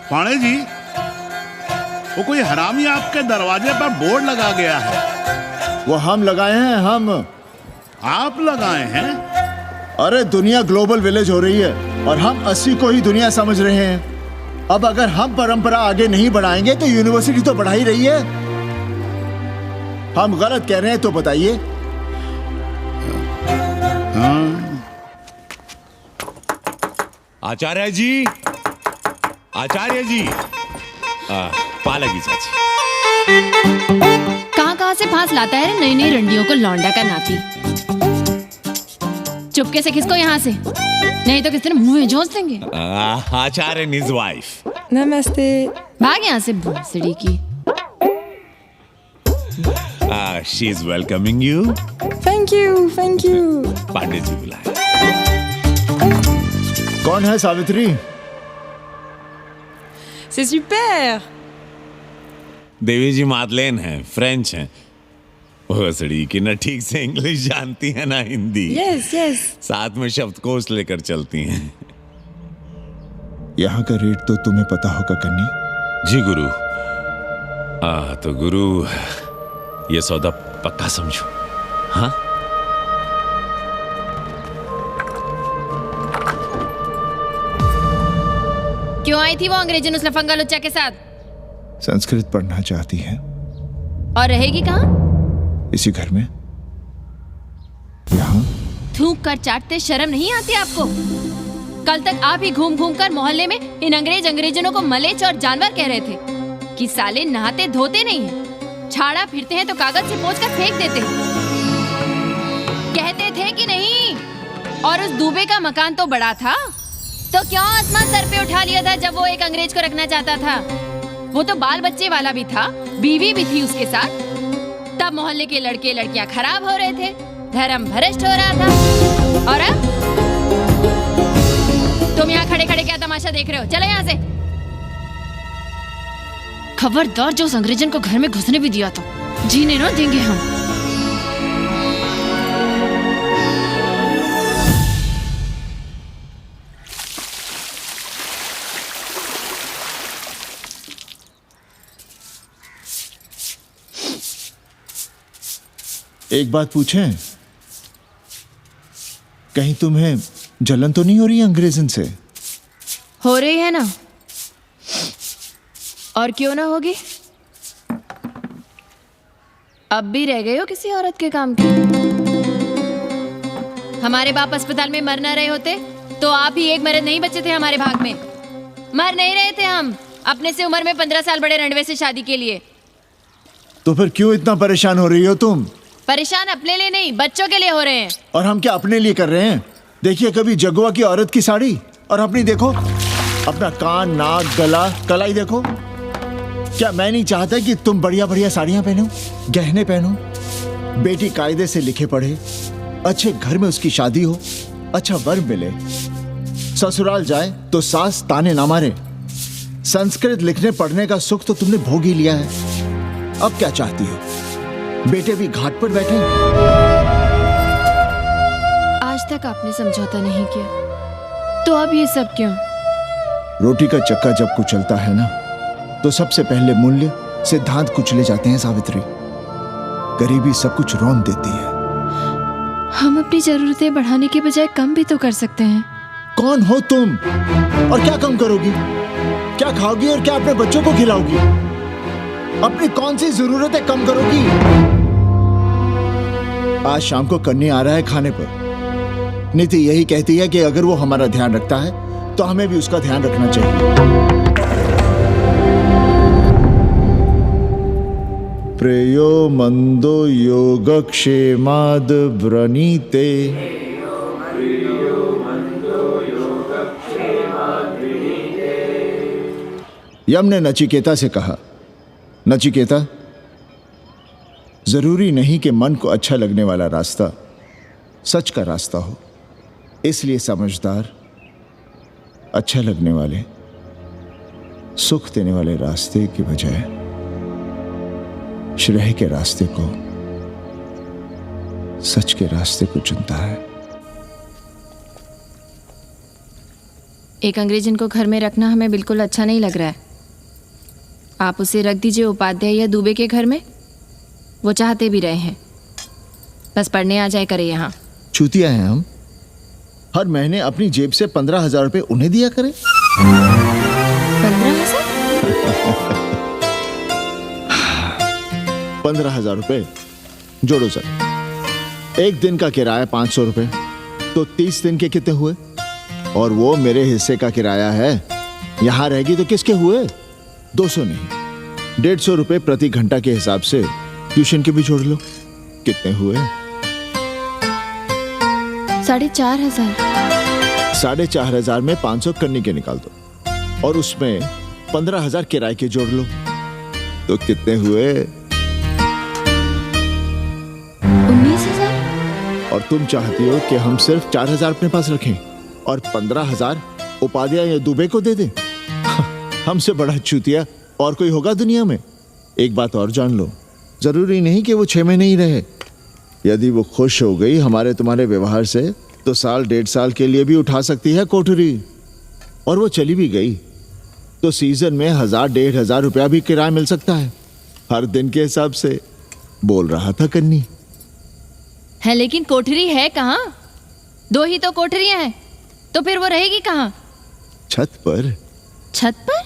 पाणे जी, वो कोई हरामी आपके दरवाजे पर बोर्ड लगा गया है। वो हम लगाए हैं, हम। आप लगाए हैं? अरे दुनिया ग्लोबल विलेज हो रही है और हम 80 को ही दुनिया समझ रहे हैं। अब अगर हम परंपरा आगे नहीं बढ़ाएंगे तो यूनिवर्सिटी तो बढ़ा ही रही है। हम गलत कह रहे हैं तो बताइए। आचार्य जी, आचार्य जी, पालकी चाची। कहाँ से फांस लाता है नई नई रंडियों को लौंडा का नाती। चुपके से खिसको यहाँ से, नहीं तो किसी ने मुंह में जोश देंगे। आचार्य and his wife। नमस्ते। भाग यहाँ से भोसड़ी की। She is welcoming you। Thank you, thank you. Pandit ji बुलाए। कौन है सावित्री? C'est super। देवी जी मादलेन हैं, फ्रेंच हैं। भोसड़ी की ना ठीक से इंग्लिश जानती है ना हिंदी। Yes yes. साथ में शब्दकोश लेकर चलती हैं। यहाँ का रेट तो तुम्हें पता होगा कन्नी। जी गुरु। तो गुरु ये सौदा पक्का समझो। हाँ, क्यों आई थी वो अंग्रेजी उस लफंगा लुच्चा के साथ? संस्कृत पढ़ना चाहती है। और रहेगी कहाँ? इसी घर में, यहाँ। थूक कर चाटते शर्म नहीं आती आपको? कल तक आप ही घूम घूम कर मोहल्ले में इन अंग्रेजनों को मलेच और जानवर कह रहे थे कि साले नहाते धोते नहीं हैं, छाड़ा फिरते हैं तो कागज से पोंछ कर फेंक देते हैं। कहते थे कि नहीं? और उस दूबे का मकान तो बड़ा था, तो क्यों आसमान सर पे उठा लिया था जब वो एक अंग्रेज को रखना चाहता था? वो तो बाल बच्चे वाला भी था, बीवी भी थी उसके साथ। तब मोहल्ले के लड़के लड़कियां खराब हो रहे थे, धर्म भ्रष्ट हो रहा था। और अब तुम यहाँ खड़े खड़े क्या तमाशा देख रहे हो? चले यहाँ से। खबरदार, जो उस अंग्रेजन को घर में घुसने भी दिया तो जीने ना देंगे हम। एक बात पूछें, कहीं तुम्हें जलन तो नहीं हो रही अंग्रेजन से? हो रही है ना, और क्यों ना होगी? अब भी रह गए हो किसी औरत के काम की? हमारे बाप अस्पताल में मर न रहे होते तो आप ही एक मर्द नहीं बचे थे हमारे भाग में। मर नहीं रहे थे हम अपने से उम्र में 15 साल बड़े रंडवे से शादी के लिए। तो फिर क्यों इतना परेशान हो रही हो तुम? परेशान अपने लिए नहीं, बच्चों के लिए हो रहे हैं। और हम क्या अपने लिए कर रहे हैं? देखिए कभी जगुआ की औरत की साड़ी और अपनी देखो, अपना कान, नाक, गला, कलाई देखो। क्या मैं नहीं चाहता कि तुम बढ़िया बढ़िया साड़ियां पहनो, गहने पहनो, बेटी कायदे से लिखे पढ़े, अच्छे घर में उसकी शादी हो, अच्छा वर मिले, ससुराल जाए तो सास ताने ना मारे। संस्कृत लिखने पढ़ने का सुख तो तुमने भोग ही लिया है। अब क्या चाहती हो? बेटे भी घाट पर बैठे। आज तक आपने समझौता नहीं किया, तो अब ये सब क्यों? रोटी का चक्का जब कुचलता है ना, तो सबसे पहले मूल्य सिद्धांत कुचले जाते हैं सावित्री। गरीबी सब कुछ रौंद देती है। हम अपनी जरूरतें बढ़ाने के बजाय कम भी तो कर सकते हैं। कौन हो तुम? और क्या कम करोगी? क्या खाओगी और क्या अपने बच्चों को खिलाओगी? अपनी कौन सी जरूरतें कम करोगी? आज शाम को कन्नी आ रहा है खाने पर। नीति यही कहती है कि अगर वो हमारा ध्यान रखता है तो हमें भी उसका ध्यान रखना चाहिए। प्रेयो मंदो योगक्षेमाद व्रणीते। यम ने नचिकेता से कहा, नचिकेता, जरूरी नहीं कि मन को अच्छा लगने वाला रास्ता सच का रास्ता हो। इसलिए समझदार, अच्छा लगने वाले, सुख देने वाले रास्ते के बजाय श्रेय के रास्ते को, सच के रास्ते को चुनता है। एक अंग्रेजन को घर में रखना हमें बिल्कुल अच्छा नहीं लग रहा है। आप उसे रख दीजिए उपाध्याय या दुबे के घर में, वो चाहते भी रहे हैं, बस पढ़ने आ जाए करे यहाँ। चूतिया हैं हम, हर महीने अपनी जेब से 15,000 रुपए उन्हें दिया करें। 15,000? 15,000 रुपए जोड़ो सर। एक दिन का किराया 500 रुपए, तो 30 दिन के कितने हुए? और वो मेरे हिस्से का किराया है, यहां रहेगी तो किसके हुए? 200 नहीं, 150 रुपए प्रति घंटा के हिसाब से ट्यूशन के भी जोड़ लो, कितने हुए? 4,500। 4,500 में 500 कन्नी के निकाल दो, और उसमें 15,000 किराए के जोड़ लो, तो कितने हुए? 19,000। और तुम चाहती हो कि हम सिर्फ 4,000 अपने पास रखें और 15,000 उपाध्याय या दुबे को दे दें? हमसे बड़ा चूतिया और कोई होगा दुनिया में? एक बात और जान लो, जरूरी नहीं कि वो 6 महीने ही रहे। यदि वो खुश हो गई हमारे तुम्हारे व्यवहार से, तो साल 1.5 साल के लिए भी उठा सकती है कोठरी। और वो चली भी गई तो सीजन में 1,000-1,500 रुपया भी किराया मिल सकता है, हर दिन के हिसाब से, बोल रहा था कन्नी। है लेकिन कोठरी है कहाँ? 2 ही तो कोठरियां हैं, तो फिर वो रहेगी कहाँ? छत पर। छत पर?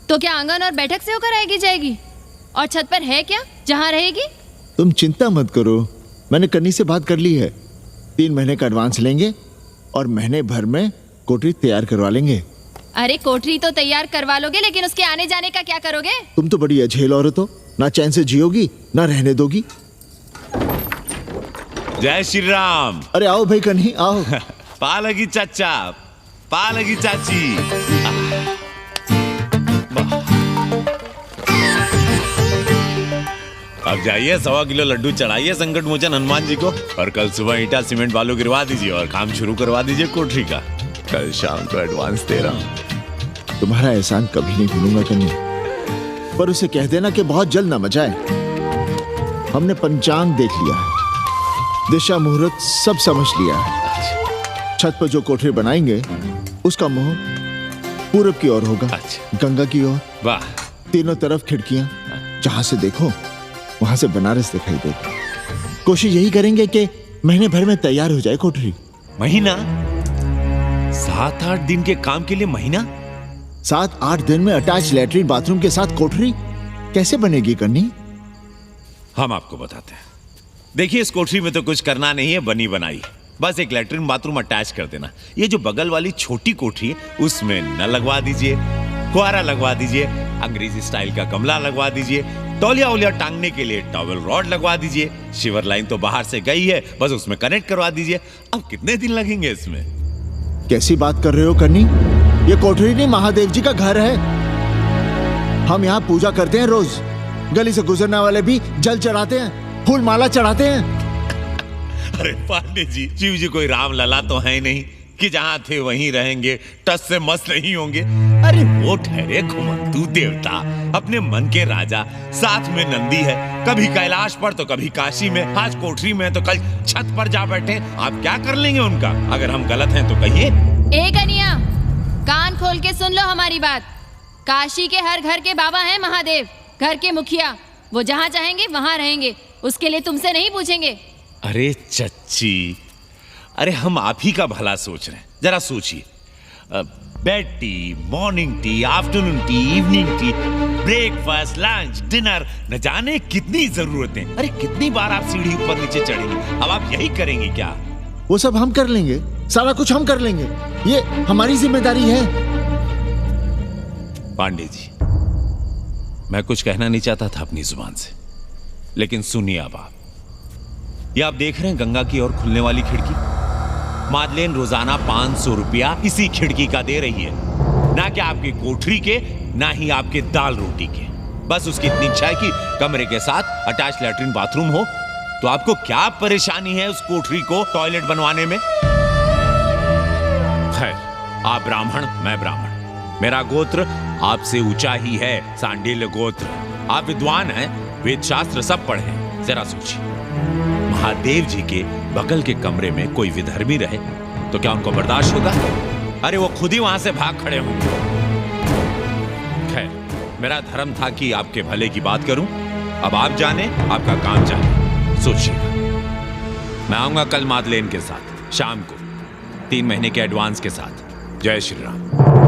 तो क्या आंगन और बैठक से होकर आएगी जाएगी? और छत पर है क्या जहाँ रहेगी? तुम चिंता मत करो, मैंने कन्नी से बात कर ली है। 3 महीने का एडवांस लेंगे और महीने भर में कोठरी तैयार करवा लेंगे। अरे कोठरी तो तैयार करवा लोगे, लेकिन उसके आने जाने का क्या करोगे? तुम तो बड़ी अझेल औरत हो, ना चैन से जियोगी ना रहने दोगी। जय श्री राम। अरे आओ भाई कन्ही आओ। पा लगी चाचा, पा लगी चाची। अब जाइए 1.25 किलो लड्डू चढ़ाइए संकट मोचन हनुमान जी को, और कल सुबह ईटा सीमेंट बालू गिरवा दीजिए और काम शुरू करवा दीजिए कोठरी का। कल शाम को एडवांस दे रहा हूँ। तुम्हारा एहसान कभी नहीं भूलूंगा कन्नी, पर उसे कह देना कि बहुत जल्द ना मचाए। हमने पंचांग देख लिया है, दिशा मुहूर्त सब समझ लिया है। छत पर जो कोठरी बनाएंगे उसका मुंह पूरब की ओर होगा। अच्छा। गंगा की ओर। वाह। तीनों तरफ खिड़कियां, जहां से देखो वहां से बनारस दिखाई देगा। कोशिश यही करेंगे कि महीने भर में तैयार हो जाए कोठरी। महीना? 7-8 दिन के काम के लिए महीना? 7-8 दिन में अटैच लैट्रिन बाथरूम के साथ कोठरी कैसे बनेगी कन्नी? हम आपको बताते हैं। देखिए, इस कोठरी में तो कुछ करना नहीं है, बनी बनाई, बस एक लैट्रिन बाथरूम अटैच कर देना। ये जो बगल वाली छोटी कोठरी है उसमें नल लगवा दीजिए, फुहारा लगवा दीजिए, अंग्रेजी स्टाइल का गमला लगवा दीजिए, तौलिया उलिया टांगने के लिए टॉवेल रॉड लगवा दीजिए। शिवर लाइन तो बाहर से गई है, बस उसमें कनेक्ट करवा दीजिए। अब कितने दिन लगेंगे इसमें? कैसी बात कर रहे हो कन्नी? ये कोठरी नहीं, महादेव जी का घर है। हम यहाँ पूजा करते हैं रोज, गली से गुजरने वाले भी जल चढ़ाते हैं, फूल माला चढ़ाते हैं। अरे पांडे जी, शिव जी कोई राम लला तो है नहीं कि जहां थे वहीं रहेंगे, टस से मस्त नहीं होंगे। अरे वो ठहरे घुमंतू देवता, अपने मन के राजा, साथ में नंदी है, कभी कैलाश पर तो कभी काशी में, आज कोठरी में तो कल छत पर जा बैठे। आप क्या कर लेंगे उनका? अगर हम गलत हैं तो कहिए। ए कन्या, कान खोल के सुन लो हमारी बात। काशी के हर घर के बाबा हैं महादेव, घर के मुखिया, वो जहाँ चाहेंगे वहां रहेंगे, उसके लिए तुमसे नहीं पूछेंगे। अरे चच्ची, अरे हम आप ही का भला सोच रहे हैं, जरा सोचिए। Bed tea, morning tea, afternoon T, evening tea, breakfast, lunch, dinner, न जाने कितनी जरूरतें। अरे कितनी बार आप सीढ़ी ऊपर नीचे चढ़ेंगे, अब आप यही करेंगे क्या? वो सब हम कर लेंगे, सारा कुछ हम कर लेंगे, ये हमारी जिम्मेदारी है। पांडे जी, मैं कुछ कहना नहीं चाहता था अपनी जुबान से, लेकिन सुनिए अब आप। ये आप देख रहे हैं गंगा की ओर खुलने वाली खिड़की? मादलेन रोजाना 500 रुपया इसी खिड़की का दे रही है, ना कि आपकी कोठरी के, ना ही आपके दाल रोटी के। बस उसकी इतनी इच्छा है कि कमरे के साथ अटैच लैट्रिन बाथरूम हो। तो आपको क्या परेशानी है उस कोठरी को टॉयलेट बनवाने में? खैर, आप ब्राह्मण, मैं ब्राह्मण, मेरा गोत्र आपसे ऊंचा ही है, सांडिल्य गोत्र। आप विद्वान हैं, वेद शास्त्र सब पढ़े हैं। जरा सोचिए, महादेव जी के बगल के कमरे में कोई विधर्मी रहे तो क्या उनको बर्दाश्त होगा? अरे वो खुद ही वहां से भाग खड़े होंगे। खैर, मेरा धर्म था कि आपके भले की बात करूं। अब आप जाने, आपका काम जाने, सोचिएगा। मैं आऊंगा कल मादलेन के साथ शाम को 3 महीने के एडवांस के साथ। जय श्री राम।